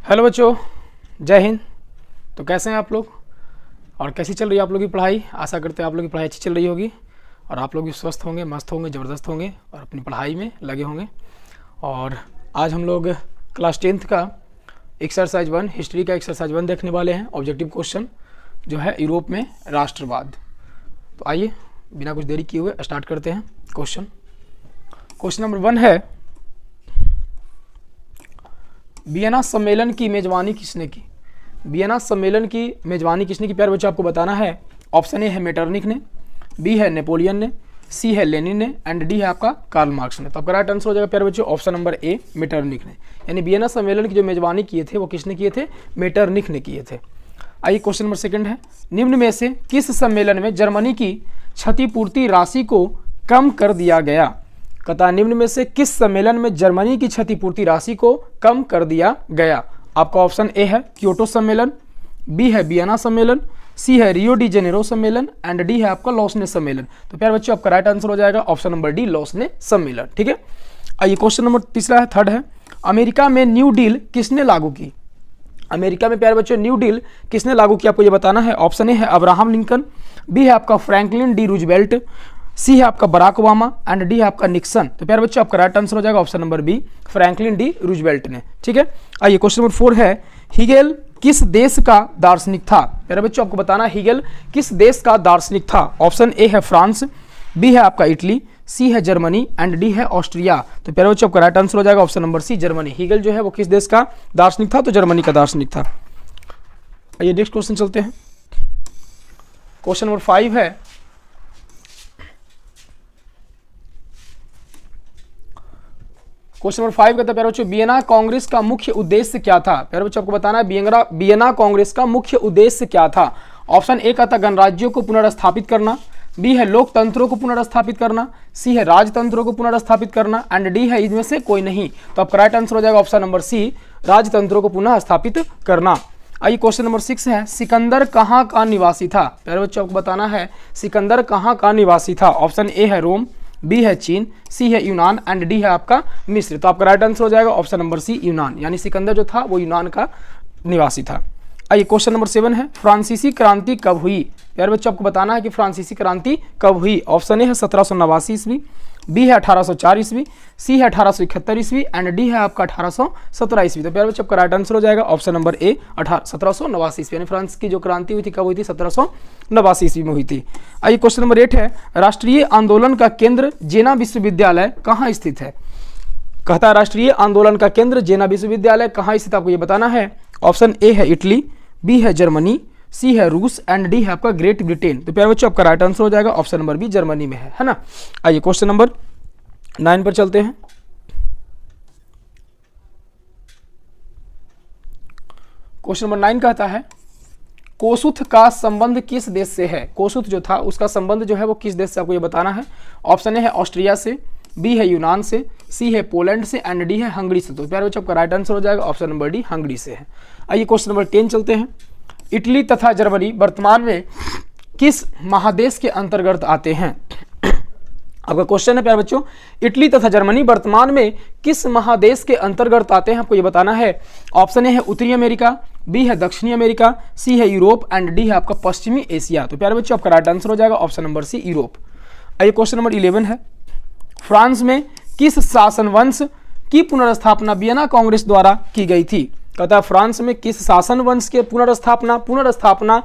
Hello बच्चों, जय हिंद। तो कैसे हैं आप लोग और कैसी चल रही है आप लोगों की पढ़ाई? आशा करते हैं आप लोगों की पढ़ाई अच्छी चल रही होगी और आप लोग भी स्वस्थ होंगे, मस्त होंगे, ज़बरदस्त होंगे और अपनी पढ़ाई में लगे होंगे। और आज हम लोग क्लास 10th का एक्सरसाइज 1 हिस्ट्री का एक्सरसाइज 1 देखने वाले हैं। ऑब्जेक्टिव क्वेश्चन जो है यूरोप में राष्ट्रवाद। तो आइए बिना कुछ देरी किए हुए स्टार्ट करते हैं। क्वेश्चन नंबर 1 है, वियना सम्मेलन की मेजबानी किसने की? वियना सम्मेलन की मेजबानी किसने की प्यारे बच्चों? आपको बताना है। ऑप्शन ए है मेटरनिख ने, बी है नेपोलियन ने, सी है लेनिन ने एंड डी है आपका कार्ल मार्क्स ने। तो आपका राइट आंसर हो जाएगा प्यारे बच्चों ऑप्शन नंबर ए मेटरनिख ने। यानी वियना सम्मेलन की जो मेजबानी किए थे वो किसने किए थे? मेटरनिख ने किए थे। आइए क्वेश्चन नंबर 2 है, निम्न में से किस सम्मेलन में जर्मनी की क्षतिपूर्ति राशि को कम कर दिया गया? कथा निम्न में से किस सम्मेलन में जर्मनी की क्षतिपूर्ति राशि को कम कर दिया गया? आपका ऑप्शन ए है क्योटो सम्मेलन, बी है वियना सम्मेलन, सी है रियो डी जेनेरो सम्मेलन एंड डी है आपका लॉसने सम्मेलन। तो प्यारे बच्चों आपका राइट आंसर हो जाएगा ऑप्शन नंबर डी लॉसने सम्मेलन। ठीक है। आइए क्वेश्चन नंबर 3 है, अमेरिका में न्यू डील किसने लागू की? अमेरिका में प्यारे बच्चों न्यू डील किसने लागू किया? आपको ये बताना है। ऑप्शन ए है अब्राहम लिंकन, बी है आपका फ्रैंकलिन डी रूजवेल्ट, सी है आपका बराक ओबामा एंड डी है आपका निक्सन। तो प्यारे बच्चों आपका राइट आंसर हो जाएगा option number B Franklin D Roosevelt ने। ठीक है। आइए क्वेश्चन नंबर 4 है, हीगेल किस देश का दार्शनिक था? प्यारे बच्चों आपको बताना हीगेल किस देश का दार्शनिक था। ऑप्शन ए है फ्रांस, बी है आपका इटली, सी है जर्मनी एंड डी है ऑस्ट्रिया। तो प्यारे बच्चों आपका राइट आंसर हो जाएगा option number C Germany. Hegel जो है वो किस देश का दार्शनिक था? तो जर्मनी का दार्शनिक था। आइए नेक्स्ट क्वेश्चन चलते हैं। क्वेश्चन नंबर 5 है, क्वेश्चन नंबर 5 कहता है प्यारे बच्चों वियना कांग्रेस का मुख्य उद्देश्य क्या था? प्यारे बच्चों आपको बताना है वियना कांग्रेस का मुख्य उद्देश्य क्या था। ऑप्शन ए का था गणराज्यों को पुनर्स्थापित करना, बी है लोकतंत्रों को पुनर्स्थापित करना, सी है राजतंत्रों को पुनर्स्थापित करना एंड डी है इनमें से कोई नहीं। तो आपका राइट आंसर हो जाएगा ऑप्शन नंबर सी राजतंत्रों को पुनः स्थापित करना। आइए क्वेश्चन नंबर 6 है, सिकंदर कहाँ का निवासी था? प्यारे बच्चों आपको बताना है सिकंदर कहाँ का निवासी था। ऑप्शन ए है रोम, बी है चीन, सी है यूनान एंड डी है आपका मिस्र। तो आपका राइट आंसर हो जाएगा ऑप्शन नंबर सी यूनान। यानी सिकंदर जो था वो यूनान का निवासी था। आइए क्वेश्चन नंबर 7 है, फ्रांसीसी क्रांति कब हुई? यार बच्चों आपको बताना है कि फ्रांसीसी क्रांति कब हुई। ऑप्शन ए है 1789 ईस्वी, बी है 1804 ईस्वी, सी है 1871 ईस्वी एंड डी है आपका 1817 ईस्वी। तो प्यारे बच्चों आपका राइट आंसर हो जाएगा ऑप्शन नंबर ए 1789 ईस्वी। यानी फ्रांस की जो क्रांति हुई थी कब हुई थी? 1789 ईस्वी में हुई थी। आइए क्वेश्चन नंबर 8 है, राष्ट्रीय आंदोलन का केंद्र जेना विश्वविद्यालय कहाँ स्थित है? कहता है राष्ट्रीय आंदोलन का केंद्र जेना विश्वविद्यालय कहाँ स्थित? आपको ये बताना है। ऑप्शन ए है इटली, बी है जर्मनी, सी है रूस एंड डी है आपका ग्रेट ब्रिटेन। तो प्यारे बच्चों आपका राइट आंसर हो जाएगा ऑप्शन नंबर बी जर्मनी में है ना। आइए क्वेश्चन नंबर 9 पर चलते हैं। क्वेश्चन नंबर 9 कहता है, कोसुथ का संबंध किस देश से है? कोसुथ जो था उसका संबंध जो है वो किस देश से? आपको ये बताना है। ऑप्शन ए है ऑस्ट्रिया से, बी है यूनान से, सी है पोलैंड से एंड डी है हंगरी से। तो प्यारे बच्चों आपका राइट आंसर हो जाएगा ऑप्शन नंबर डी हंगरी से है। आइए क्वेश्चन नंबर 10 चलते हैं, इटली तथा जर्मनी वर्तमान में किस महादेश के अंतर्गत आते हैं? आपका क्वेश्चन है प्यारे बच्चों, इटली तथा जर्मनी वर्तमान में किस महादेश के अंतर्गत आते हैं? आपको ये बताना है। ऑप्शन ए है उत्तरी अमेरिका, बी है दक्षिणी अमेरिका, सी है यूरोप एंड डी है आपका पश्चिमी एशिया। तो प्यारे बच्चों आपका राइट आंसर हो जाएगा ऑप्शन नंबर सी यूरोप। आइए क्वेश्चन नंबर 11 है, फ्रांस में किस शासन वंश की पुनर्स्थापना वियना कांग्रेस द्वारा की गई थी? कहता है फ्रांस में किस शासन वंश के पुनर्स्थापना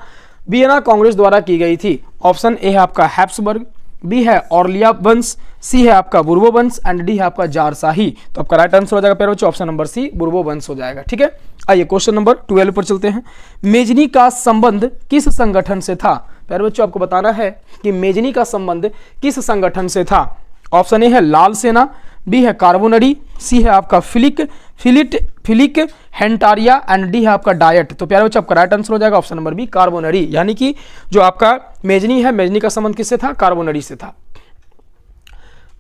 वियना कांग्रेस द्वारा की गई थी। ऑप्शन ए है आपका हैप्सबर्ग, बी है ऑर्लिया वंश, सी है आपका बुर्बो वंश एंड डी है आपका जारशाही। तो आपका राइट आंसर हो जाएगा प्यारे बच्चों ऑप्शन नंबर सी बुर्बो वंश हो जाएगा। ठीक है। आइए क्वेश्चन नंबर 12 पर चलते हैं, मेजनी का संबंध किस संगठन से था? प्यारे बच्चों आपको बताना है कि मेजनी का संबंध किस संगठन से था। ऑप्शन ए है लाल सेना, बी है कार्बोनरी, सी है आपका फिलिक हेंटारिया एंड डी है आपका डायट। तो प्यारे बच्चों आपका राइट आंसर हो जाएगा ऑप्शन नंबर बी कार्बोनरी। यानी कि जो आपका मेजनी है, मेजनी का संबंध किससे था? कार्बोनरी से था।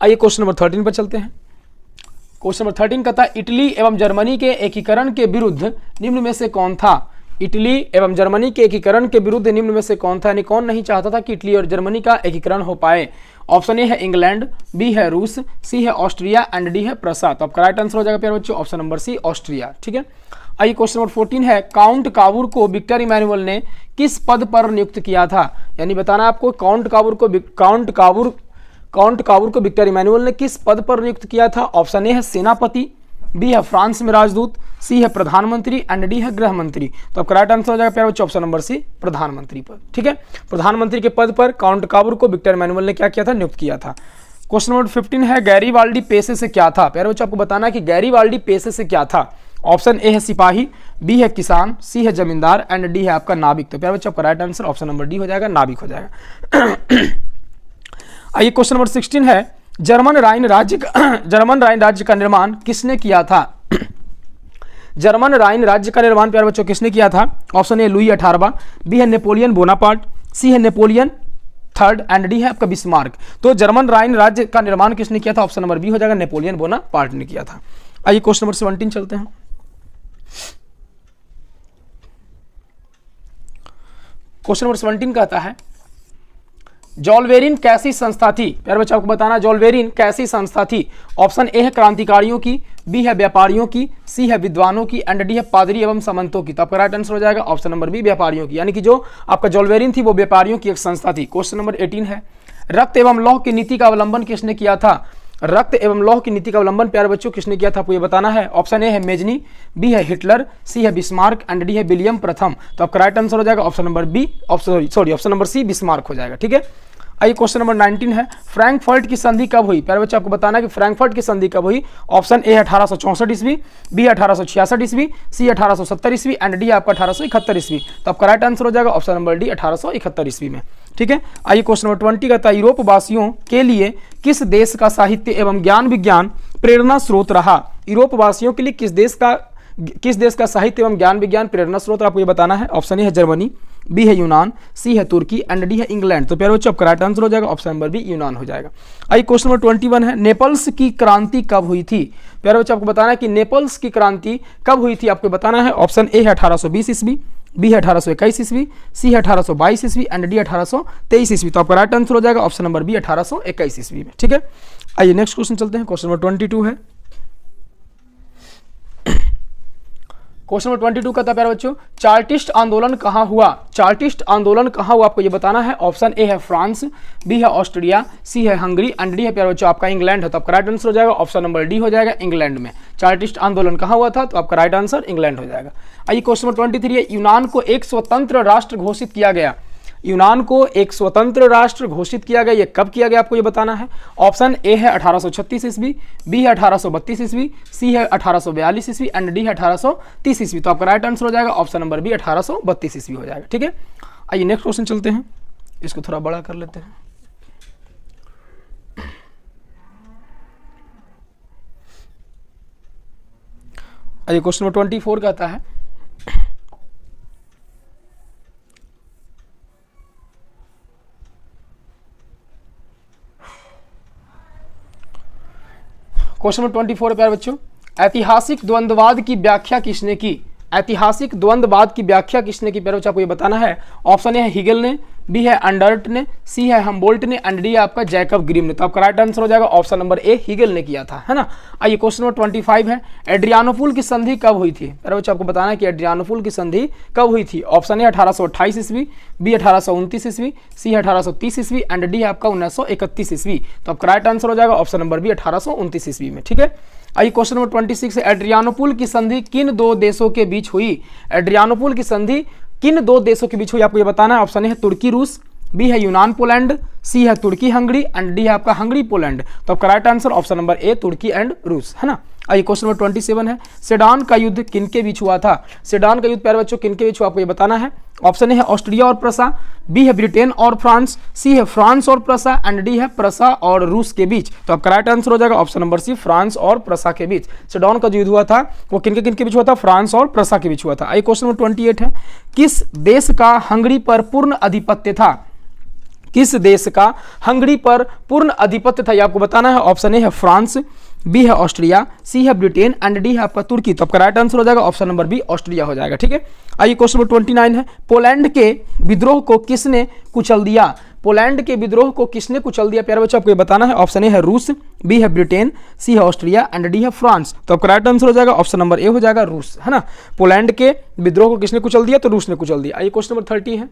आइए क्वेश्चन नंबर 13 पर चलते हैं। क्वेश्चन नंबर 13 कहता है, इटली एवं जर्मनी के एकीकरण के विरुद्ध निम्न में से कौन था? इटली एवं जर्मनी के एकीकरण के विरुद्ध निम्न में से कौन था? यानी कौन नहीं चाहता था कि इटली और जर्मनी का एकीकरण हो पाए? ऑप्शन ए है इंग्लैंड, बी है रूस, सी है ऑस्ट्रिया एंड डी है प्रसा। तो आपका राइट आंसर हो जाएगा प्यारे बच्चों ऑप्शन नंबर सी ऑस्ट्रिया। ठीक है। आइए क्वेश्चन नंबर 14 है, काउंट काबूर को विक्टर इमैनुअल ने किस पद पर नियुक्त किया था? यानी बताना आपको काउंट काबूर को विक्टर इमैनुअल ने किस पद पर नियुक्त किया था? ऑप्शन ए है सेनापति, बी है फ्रांस में राजदूत, सी है प्रधानमंत्री एंड डी है गृह मंत्री। तो आपका राइट आंसर हो जाएगा प्यारे बच्चों ऑप्शन नंबर सी, प्रधानमंत्री पद। ठीक है, प्रधानमंत्री के पद पर काउंट काबूर को विक्टर इमैनुअल ने क्या किया था? नियुक्त किया था। क्वेश्चन नंबर 15 है, गैरीबाल्डी पेशे से क्या था? प्यारे बच्चों आपको बताना है कि गैरीबाल्डी पेशे से क्या था। ऑप्शन ए है सिपाही, बी है किसान, सी है जमींदार एंड डी है आपका नाविक। तो प्यारे बच्चों आपका right answer option number D हो जाएगा, नाविक हो जाएगा। आइए क्वेश्चन नंबर 16 है, जर्मन राइन राज्य का निर्माण किसने किया था? जर्मन राइन राज्य का निर्माण प्यारे बच्चों किसने किया था? ऑप्शन ए लुई 18वां, बी है नेपोलियन बोनापार्ट, सी है नेपोलियन थर्ड एंड डी है आपका बिस्मार्क। तो जर्मन राइन राज्य का निर्माण किसने किया था? ऑप्शन नंबर बी हो जाएगा, नेपोलियन बोनापार्ट ने किया था। आइए क्वेश्चन नंबर 17 चलते हैं। क्वेश्चन नंबर 17 कहता है, जॉलवेरिन कैसी संस्था थी? प्यारे बच्चों आपको बताना जॉलवेरिन कैसी संस्था थी। ऑप्शन ए है क्रांतिकारियों की, बी है व्यापारियों की, सी है विद्वानों की एंड डी है पादरी एवं समंतों की। तो आपका राइट आंसर हो जाएगा ऑप्शन नंबर बी, व्यापारियों की। यानी कि जो आपका जॉलवेरिन थी वो व्यापारियों की एक संस्था थी। क्वेश्चन नंबर 18 है, रक्त एवं लौह की नीति का अवलंबन किसने किया था? रक्त एवं लौह की नीति का अवलंबन प्यारे बच्चों किसने किया था? आपको ये बताना है। ऑप्शन ए है मेजनी, बी है हिटलर, सी है बिस्मार्क एंड डी है विलियम प्रथम। तो आपका राइट आंसर हो जाएगा option number B, option number C Bismarck हो जाएगा। ठीक है, आइए क्वेश्चन नंबर 19 है, फ्रैंकफर्ट की संधि कब हुई? प्यारे बच्चों आपको बताना है कि फ्रैंकफर्ट की संधि कब हुई। ऑप्शन ए है 1864 ईस्वी, बी 1866 ईस्वी, सी 1870 ईस्वी एंड डी आपका 1871 ईस्वी। तो आपका राइट आंसर हो जाएगा ऑप्शन नंबर डी, 1871 ईस्वी में। ठीक है, आइए क्वेश्चन नंबर 20 का था, यूरोप वासियों के लिए किस देश का साहित्य एवं ज्ञान विज्ञान प्रेरणा स्रोत रहा? यूरोप वासियों के लिए किस देश का साहित्य एवं ज्ञान विज्ञान प्रेरणा स्रोत आपको ये बताना है। ऑप्शन ए है जर्मनी, बी है यूनान, सी है तुर्की एंड डी है इंग्लैंड। तो प्यारे बच्चों आपका राइट आंसर हो जाएगा ऑप्शन नंबर बी, यूनान हो जाएगा। आइए क्वेश्चन नंबर 21 है, नेपल्स की क्रांति कब हुई थी? प्यारे बच्चों आपको बताना है कि नेपल्स की क्रांति कब हुई थी, आपको बताना है। ऑप्शन ए है 1820 ईस्वी, बी है 1821 ईस्वी, सी है 1822 ईस्वी एंड डी 1823 ईस्वी। तो आपका राइट आंसर हो जाएगा ऑप्शन नंबर बी, 1821 ईस्वी में। ठीक है, आइए नेक्स्ट क्वेश्चन चलते हैं। क्वेश्चन नंबर 22 है, क्वेश्चन नंबर 22 का था प्यारे बच्चों, चार्टिस्ट आंदोलन कहाँ हुआ? चार्टिस्ट आंदोलन कहाँ हुआ आपको ये बताना है। ऑप्शन ए है फ्रांस, बी है ऑस्ट्रिया, सी है हंगरी एंड डी है प्यारे बच्चों आपका इंग्लैंड है। तो आपका राइट आंसर हो जाएगा ऑप्शन नंबर डी हो जाएगा, इंग्लैंड में चार्टिस्ट आंदोलन कहाँ हुआ था? तो आपका राइट आंसर इंग्लैंड हो जाएगा। आइए क्वेश्चन नंबर 23 है, यूनान को एक स्वतंत्र राष्ट्र घोषित किया गया। यूनान को एक स्वतंत्र राष्ट्र घोषित किया गया, ये कब किया गया आपको ये बताना है। ऑप्शन ए है 1836 ईस्वी, बी है 1832 ईस्वी, सी है 1842 ईस्वी एंड डी है 1830 ईस्वी। तो आपका राइट आंसर हो जाएगा ऑप्शन नंबर बी, 1832 ईस्वी हो जाएगा। ठीक है, आइए नेक्स्ट क्वेश्चन चलते हैं, इसको थोड़ा बड़ा कर लेते हैं। आइए क्वेश्चन नंबर 24 कहता है, क्वेश्चन नंबर 24 प्यारे बच्चों, ऐतिहासिक द्वंद्ववाद की व्याख्या किसने की? ऐतिहासिक द्वंद्ववाद की व्याख्या किसने की प्यारे बच्चों आपको ये बताना है। ऑप्शन ए है हिगल ने, बी है अंडर्ट ने, सी है हमबोल्ट ने एंड डी आपका जैकब ग्रिम ने। तो आपका राइट आंसर हो जाएगा ऑप्शन नंबर ए, हिगल ने किया था, है ना। आइए क्वेश्चन नंबर 25 है, एड्रियानोपुल की संधि कब हुई थी? प्यारे बच्चों आपको बताना है कि एड्रियानोपुल की संधि कब हुई थी। ऑप्शन ए 1828 ईस्वी, बी 1829 ईस्वी, सी 1830 ईस्वी एंड डी आपका 1931 ईस्वी। तो आपका राइट आंसर हो जाएगा ऑप्शन नंबर बी, 1829 ईस्वी में। ठीक है, आइए क्वेश्चन नंबर 26 है, एड्रियानोपुल की संधि किन दो देशों के बीच हुई? एड्रियानोपुल की संधि किन दो देशों के बीच हुई आपको ये बताना है। ऑप्शन ए है तुर्की रूस, बी है यूनान पोलैंड, सी है तुर्की हंगरी एंड डी है आपका हंगरी पोलैंड। तो आपका right answer option number A, तुर्की एंड रूस, है ना। आइए क्वेश्चन नंबर 27 है, सेडान का युद्ध किनके बीच हुआ था? सेडान का युद्ध प्यारे बच्चों किनके बीच हुआ आपको ये बताना है। ऑप्शन ए है ऑस्ट्रिया और प्रसा, बी है ब्रिटेन और फ्रांस, सी है फ्रांस और प्रसा एंड डी है प्रसा और रूस के बीच। तो आपका राइट आंसर हो जाएगा ऑप्शन नंबर सी, फ्रांस और प्रसा के बीच। सेडान का जो युद्ध हुआ था वो किनके बीच हुआ था? फ्रांस और प्रसा के बीच हुआ था। आइए क्वेश्चन नंबर 28 है, किस देश का हंगरी पर पूर्ण आधिपत्य था? किस देश का हंगरी पर पूर्ण आधिपत्य था ये आपको बताना है। ऑप्शन ए है फ्रांस, बी है ऑस्ट्रिया, सी है ब्रिटेन एंड डी है आपका तुर्की। तो आपका राइट आंसर हो जाएगा ऑप्शन नंबर बी ऑस्ट्रिया हो जाएगा। ठीक है, आइए क्वेश्चन नंबर 29 है, पोलैंड के विद्रोह को किसने कुचल दिया? पोलैंड के विद्रोह को किसने कुचल दिया प्यारे बच्चों, आपको ये बताना है। ऑप्शन ए है रूस, बी है ब्रिटेन, सी है ऑस्ट्रिया एंड डी है फ्रांस। तो आपका राइट आंसर हो जाएगा ऑप्शन नंबर ए हो जाएगा रूस, है ना। पोलैंड के विद्रोह को किसने कुचल दिया? तो रूस ने कुचल दिया। आइए क्वेश्चन नंबर 30 है,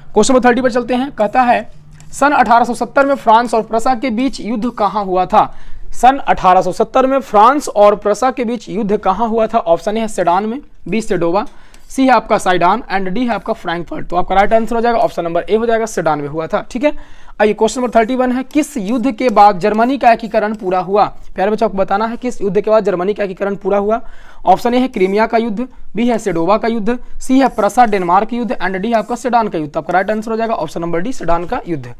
क्वेश्चन नंबर 30 पर चलते हैं। कहता है सन 1870 में फ्रांस और प्रसा के बीच युद्ध कहां हुआ था? सन 1870 में फ्रांस और प्रसा के बीच युद्ध कहां हुआ था? ऑप्शन ए है सेडान में, बी सेडोवा, सी है आपका साइडान एंड डी है आपका फ्रैंकफर्ट। तो आपका राइट आंसर हो जाएगा ऑप्शन नंबर ए हो जाएगा सेडान में हुआ था। ठीक है, आइए क्वेश्चन नंबर 31 है, किस युद्ध के बाद जर्मनी का एकीकरण पूरा हुआ? प्यारे बच्चों को बताना है किस युद्ध के बाद जर्मनी का एकीकरण पूरा हुआ। ऑप्शन ए है क्रीमिया का युद्ध, बी है सेडोवा का युद्ध, सी है प्रसा डेनमार्क युद्ध एंड डी है आपका सेडान का युद्ध। आपका राइट आंसर हो जाएगा ऑप्शन नंबर डी सेडान का युद्ध।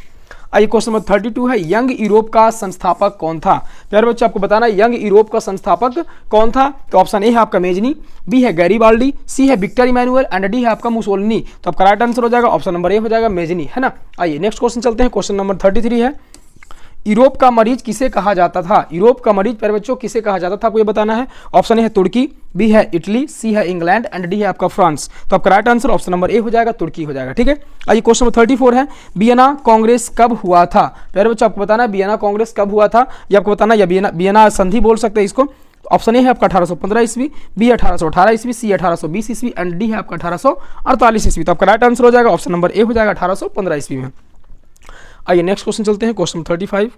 आइए क्वेश्चन नंबर 32 है, यंग यूरोप का संस्थापक कौन था? प्यारे बच्चों आपको बताना है यंग यूरोप का संस्थापक कौन था। तो ऑप्शन ए है आपका मेजनी, बी है गैरीबाल्डी, सी है विक्टर इमैनुअल एंड डी है आपका मुसोलिनी। तो आपका राइट आंसर हो जाएगा ऑप्शन नंबर ए हो जाएगा मेजनी, है ना। आइए नेक्स्ट क्वेश्चन चलते हैं, क्वेश्चन नंबर 33 है, यूरोप का मरीज किसे कहा जाता था? यूरोप का मरीज प्यारे बच्चों किसे कहा जाता था, आपको ये बताना है। ऑप्शन ए है तुर्की, बी है इटली, सी है इंग्लैंड एंड डी है आपका फ्रांस। तो आपका राइट आंसर ऑप्शन नंबर ए हो जाएगा तुर्की हो जाएगा। ठीक है, आइए क्वेश्चन नंबर 34 है, वियना कांग्रेस कब हुआ था? प्यारे बच्चों आपको बताना है वियना कांग्रेस कब हुआ था, ये आपको बताना है, या वियना संधि बोल सकते हैं इसको। ऑप्शन ए है आपका 1815 ईस्वी, बी 1818 ईस्वी, सी 1820 ईस्वी एंड डी है आपका 1848 ईस्वी। तो आपका राइट आंसर हो जाएगा ऑप्शन नंबर ए हो जाएगा 1815 ईस्वी में। आइए नेक्स्ट क्वेश्चन चलते हैं, क्वेश्चन 35।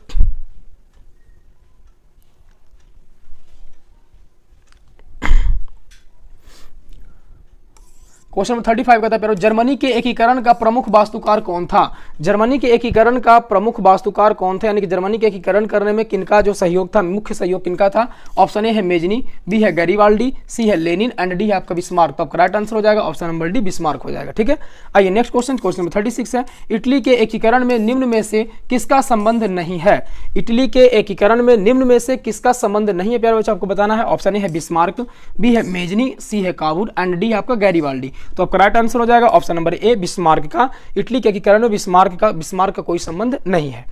क्वेश्चन नंबर 35 कहता है प्यारो, जर्मनी के एकीकरण का प्रमुख वास्तुकार कौन था? जर्मनी के एकीकरण का प्रमुख वास्तुकार कौन था, यानी कि जर्मनी के एकीकरण करने में किनका जो सहयोग था, मुख्य सहयोग किनका था? ऑप्शन ए है मेजनी, बी है गैरीबाल्डी, सी है लेनिन एंड डी है आपका बिस्मार्क। तो आपका राइट आंसर हो जाएगा ऑप्शन नंबर डी बिस्मार्क हो जाएगा। ठीक है, आइए नेक्स्ट क्वेश्चन, क्वेश्चन नंबर 36 है, इटली के एकीकरण में निम्न में से किसका संबंध नहीं है? इटली के एकीकरण में निम्न में से किसका संबंध नहीं है प्यारे बच्चों, आपको बताना है। ऑप्शन ए है बिस्मार्क, बी है मेजनी, सी है काबूल एंड डी है आपका गैरीबाल्डी। तो आपका राइट आंसर हो जाएगा ऑप्शन नंबर ए बिस्मार्क का। इटली के एकीकरण में बिस्मार्क का कोई संबंध नहीं है।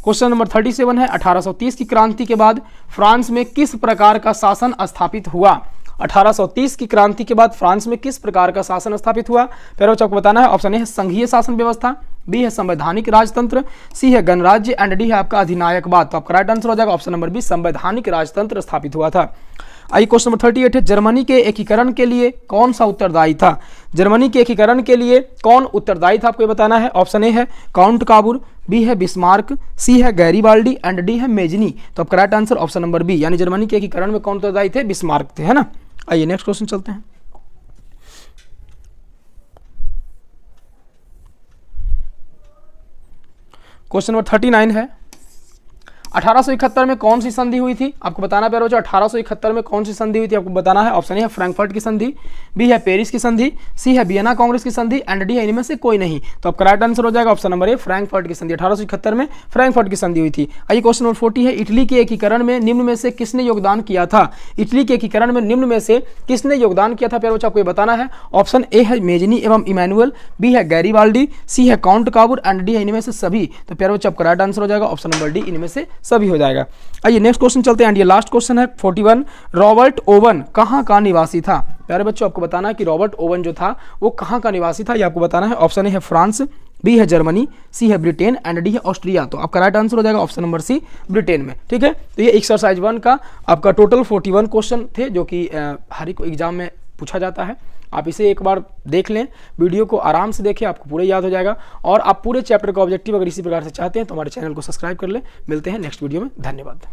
क्वेश्चन नंबर 37 है, 1830 की क्रांति के बाद फ्रांस में किस प्रकार का शासन स्थापित हुआ? 1830 की क्रांति के बाद फ्रांस में किस प्रकार का शासन स्थापित हुआ? प्यारे बच्चों को बताना है। ऑप्शन ए है संघीय शासन व्यवस्था, बी है संवैधानिक राजतंत्र, सी है गणराज्य एंड डी है आपका अधिनायकवाद। तो आपका राइट आंसर हो जाएगा ऑप्शन नंबर बी संवैधानिक राजतंत्र स्थापित हुआ था। आइए क्वेश्चन नंबर 38 है, जर्मनी के एकीकरण के लिए कौन सा उत्तरदायी था? जर्मनी के एकीकरण के लिए कौन उत्तरदायी था, आपको ये बताना है। ऑप्शन ए है काउंट काबूल, बी है बिस्मार्क, सी है गैरीबाल्डी एंड डी है मेजनी। तो आपका right answer option number B, यानी जर्मनी के एकीकरण में कौन उत्तरदायी थे? बिस्मार्क थे, है ना। आइए नेक्स्ट क्वेश्चन चलते हैं। क्वेश्चन नंबर 39 है, 1871 में कौन सी संधि हुई थी, आपको बताना प्यारे बच्चों। 1871 में कौन सी संधि हुई थी, आपको बताना है। ऑप्शन ए है फ्रैंकफर्ट की संधि, बी है पेरिस की संधि, सी है वियना कांग्रेस की संधि एंड डी है इनमें से कोई नहीं। तो आपका राइट आंसर हो जाएगा ऑप्शन नंबर ए फ्रैंकफर्ट की संधि। 1871 में फ्रैंकफर्ट की संधि हुई थी। आइए क्वेश्चन नंबर 40 है, इटली के एकीकरण में निम्न में से किसने योगदान किया था? इटली के एकीकरण में निम्न में से किसने योगदान किया था प्यारे बच्चों, आपको ये बताना है। ऑप्शन ए है मेजनी एवं इमैनुअल, बी है गैरीबाल्डी, सी है काउंट काबूल एंड डी है इनमें से सभी। तो प्यारे बच्चों आपका राइट आंसर हो जाएगा ऑप्शन नंबर डी इनमें से सभी हो जाएगा। आइए नेक्स्ट क्वेश्चन चलते हैं, ये लास्ट क्वेश्चन है 41, रॉबर्ट ओवन कहां का निवासी था? प्यारे बच्चों आपको बताना है कि रॉबर्ट ओवन जो था वो कहां का निवासी था, ये आपको बताना है। ऑप्शन ए है फ्रांस, बी है जर्मनी, सी है ब्रिटेन एंड डी है ऑस्ट्रिया। तो आपका राइट आंसर हो जाएगा ऑप्शन नंबर सी ब्रिटेन में। ठीक है, तो ये एक्सरसाइज 1 का आपका टोटल 41 क्वेश्चन थे जो कि हर एक एग्जाम में पूछा जाता है। आप इसे एक बार देख लें, वीडियो को आराम से देखें, आपको पूरे याद हो जाएगा। और आप पूरे चैप्टर का ऑब्जेक्टिव अगर इसी प्रकार से चाहते हैं तो हमारे चैनल को सब्सक्राइब कर लें। मिलते हैं नेक्स्ट वीडियो में, धन्यवाद।